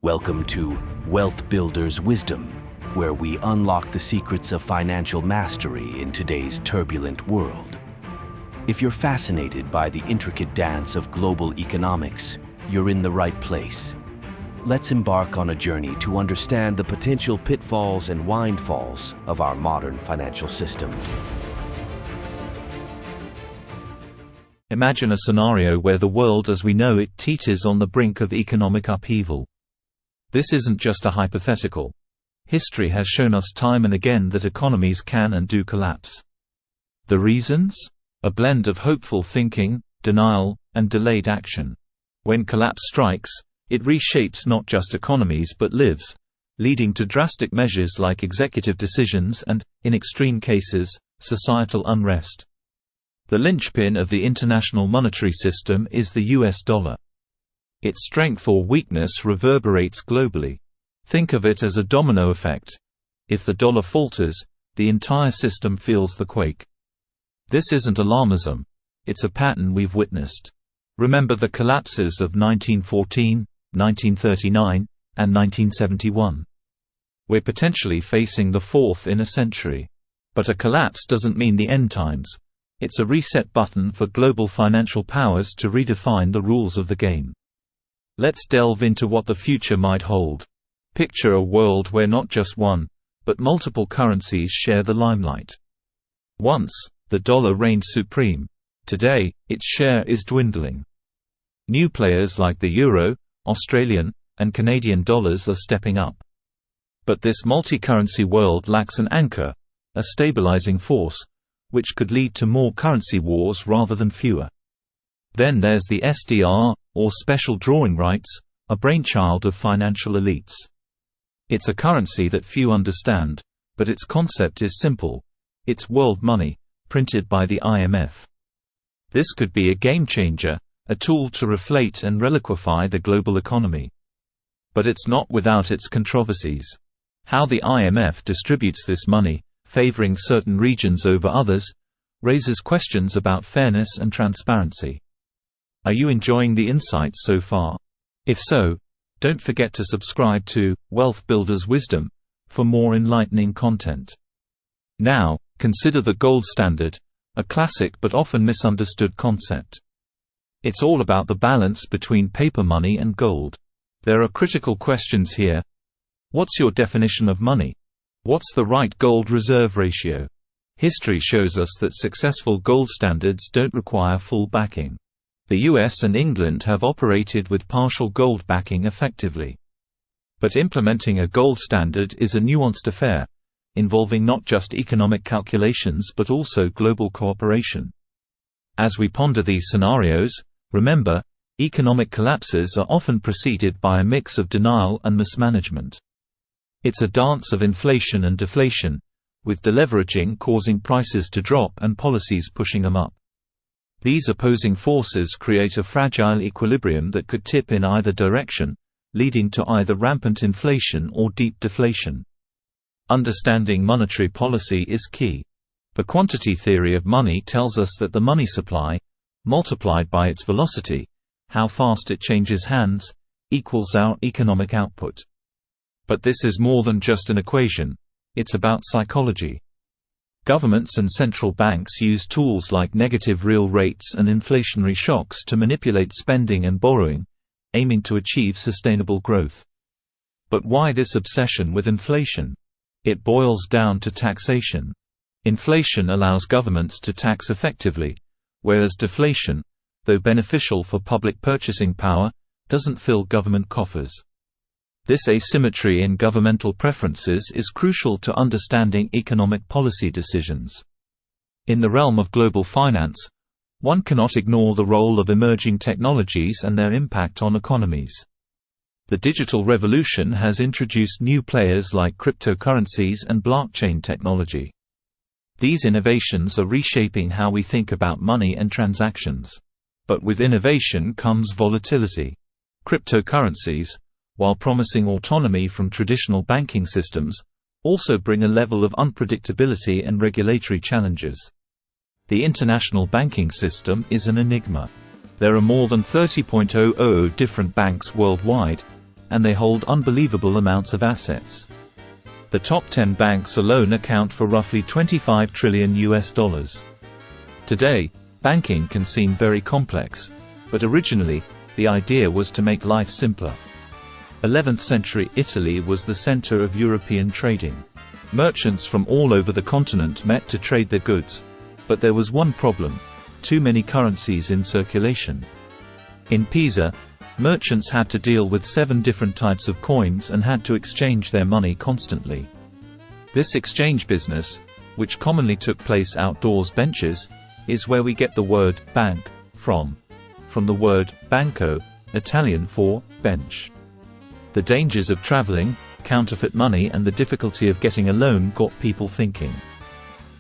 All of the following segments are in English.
Welcome to Wealth Builders Wisdom, where we unlock the secrets of financial mastery in today's turbulent world. If you're fascinated by the intricate dance of global economics, you're in the right place. Let's embark on a journey to understand the potential pitfalls and windfalls of our modern financial system. Imagine a scenario where the world as we know it teeters on the brink of economic upheaval. This isn't just a hypothetical. History has shown us time and again that economies can and do collapse. The reasons? A blend of hopeful thinking, denial, and delayed action. When collapse strikes, it reshapes not just economies but lives, leading to drastic measures like executive decisions and, in extreme cases, societal unrest. The linchpin of the international monetary system is the US dollar. Its strength or weakness reverberates globally. Think of it as a domino effect. If the dollar falters, the entire system feels the quake. This isn't alarmism. It's a pattern we've witnessed. Remember the collapses of 1914, 1939, and 1971. We're potentially facing the fourth in a century. But a collapse doesn't mean the end times. It's a reset button for global financial powers to redefine the rules of the game. Let's delve into what the future might hold. Picture a world where not just one, but multiple currencies share the limelight. Once, the dollar reigned supreme. Today, its share is dwindling. New players like the euro, Australian, and Canadian dollars are stepping up. But this multi-currency world lacks an anchor, a stabilizing force, which could lead to more currency wars rather than fewer. Then there's the SDR, or special drawing rights, a brainchild of financial elites. It's a currency that few understand, but its concept is simple. It's world money, printed by the IMF. This could be a game changer, a tool to reflate and reliquify the global economy. But it's not without its controversies. How the IMF distributes this money, favoring certain regions over others, raises questions about fairness and transparency. Are you enjoying the insights so far? If so, don't forget to subscribe to Wealth Builders Wisdom for more enlightening content. Now, consider the gold standard, a classic but often misunderstood concept. It's all about the balance between paper money and gold. There are critical questions here. What's your definition of money? What's the right gold reserve ratio? History shows us that successful gold standards don't require full backing. The US and England have operated with partial gold backing effectively. But implementing a gold standard is a nuanced affair, involving not just economic calculations but also global cooperation. As we ponder these scenarios, remember, economic collapses are often preceded by a mix of denial and mismanagement. It's a dance of inflation and deflation, with deleveraging causing prices to drop and policies pushing them up. These opposing forces create a fragile equilibrium that could tip in either direction, leading to either rampant inflation or deep deflation. Understanding monetary policy is key. The quantity theory of money tells us that the money supply, multiplied by its velocity, how fast it changes hands, equals our economic output. But this is more than just an equation. It's about psychology. Governments and central banks use tools like negative real rates and inflationary shocks to manipulate spending and borrowing, aiming to achieve sustainable growth. But why this obsession with inflation? It boils down to taxation. Inflation allows governments to tax effectively, whereas deflation, though beneficial for public purchasing power, doesn't fill government coffers. This asymmetry in governmental preferences is crucial to understanding economic policy decisions. In the realm of global finance, one cannot ignore the role of emerging technologies and their impact on economies. The digital revolution has introduced new players like cryptocurrencies and blockchain technology. These innovations are reshaping how we think about money and transactions. But with innovation comes volatility. Cryptocurrencies, while promising autonomy from traditional banking systems, also bring a level of unpredictability and regulatory challenges. The international banking system is an enigma. There are more than 30,000 different banks worldwide, and they hold unbelievable amounts of assets. The top 10 banks alone account for roughly $25 trillion. Today, banking can seem very complex, but originally, the idea was to make life simpler. 11th century Italy was the center of European trading. Merchants from all over the continent met to trade their goods, but there was one problem: too many currencies in circulation. In Pisa, merchants had to deal with 7 different types of coins and had to exchange their money constantly. This exchange business, which commonly took place outdoors benches, is where we get the word bank from the word banco, Italian for bench. The dangers of traveling, counterfeit money and the difficulty of getting a loan got people thinking.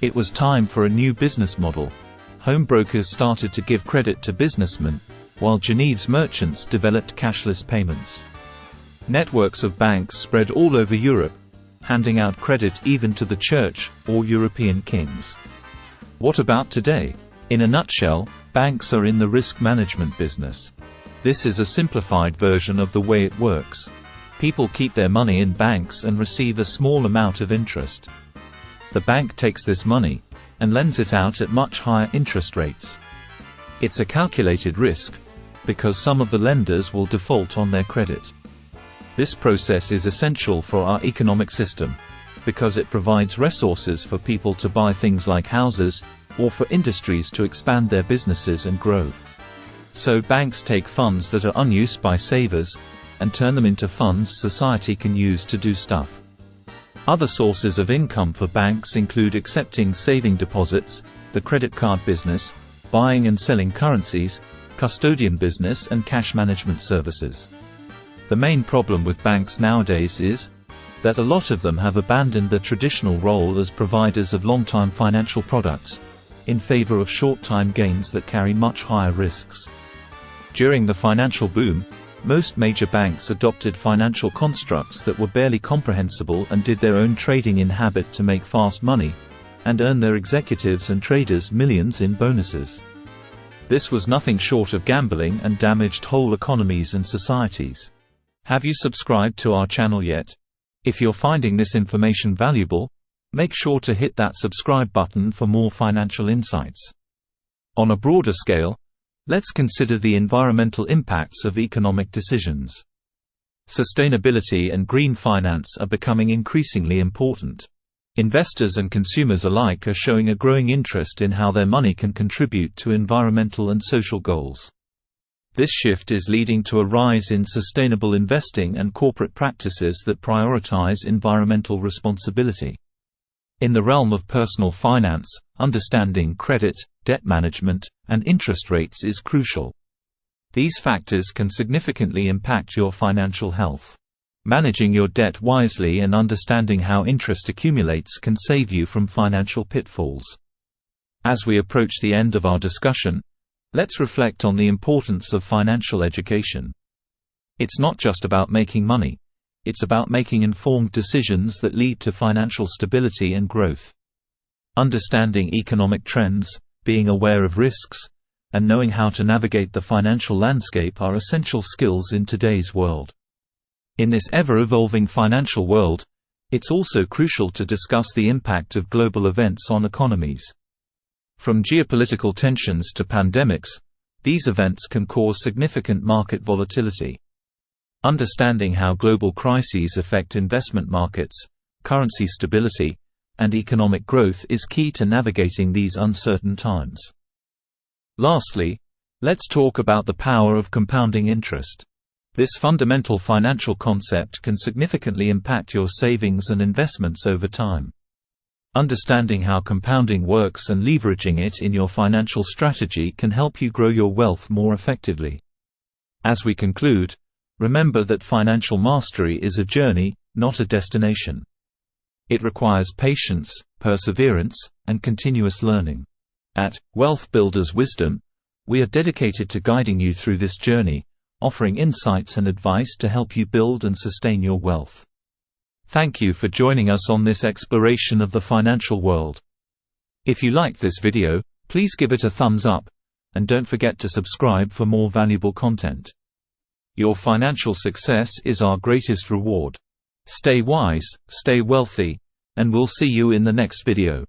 It was time for a new business model. Home brokers started to give credit to businessmen, while Geneve's merchants developed cashless payments. Networks of banks spread all over Europe, handing out credit even to the church or European kings. What about today? In a nutshell, banks are in the risk management business. This is a simplified version of the way it works. People keep their money in banks and receive a small amount of interest. The bank takes this money and lends it out at much higher interest rates. It's a calculated risk, because some of the lenders will default on their credit. This process is essential for our economic system, because it provides resources for people to buy things like houses, or for industries to expand their businesses and grow. So banks take funds that are unused by savers, and turn them into funds society can use to do stuff. Other sources of income for banks include accepting saving deposits, the credit card business, buying and selling currencies, custodian business and cash management services. The main problem with banks nowadays is that a lot of them have abandoned their traditional role as providers of long-time financial products, in favor of short-time gains that carry much higher risks. During the financial boom, most major banks adopted financial constructs that were barely comprehensible and did their own trading in habit to make fast money, and earn their executives and traders millions in bonuses. This was nothing short of gambling and damaged whole economies and societies. Have you subscribed to our channel yet? If you're finding this information valuable, make sure to hit that subscribe button for more financial insights. On a broader scale, let's consider the environmental impacts of economic decisions. Sustainability and green finance are becoming increasingly important. Investors and consumers alike are showing a growing interest in how their money can contribute to environmental and social goals. This shift is leading to a rise in sustainable investing and corporate practices that prioritize environmental responsibility. In the realm of personal finance, understanding credit, debt management, and interest rates is crucial. These factors can significantly impact your financial health. Managing your debt wisely and understanding how interest accumulates can save you from financial pitfalls. As we approach the end of our discussion, let's reflect on the importance of financial education. It's not just about making money. It's about making informed decisions that lead to financial stability and growth. Understanding economic trends, being aware of risks, and knowing how to navigate the financial landscape are essential skills in today's world. In this ever-evolving financial world, it's also crucial to discuss the impact of global events on economies. From geopolitical tensions to pandemics, these events can cause significant market volatility. Understanding how global crises affect investment markets, currency stability, and economic growth is key to navigating these uncertain times. Lastly, let's talk about the power of compounding interest. This fundamental financial concept can significantly impact your savings and investments over time. Understanding how compounding works and leveraging it in your financial strategy can help you grow your wealth more effectively. As we conclude, remember that financial mastery is a journey, not a destination. It requires patience, perseverance, and continuous learning. At Wealth Builders Wisdom, we are dedicated to guiding you through this journey, offering insights and advice to help you build and sustain your wealth. Thank you for joining us on this exploration of the financial world. If you liked this video, please give it a thumbs up, and don't forget to subscribe for more valuable content. Your financial success is our greatest reward. Stay wise, stay wealthy, and we'll see you in the next video.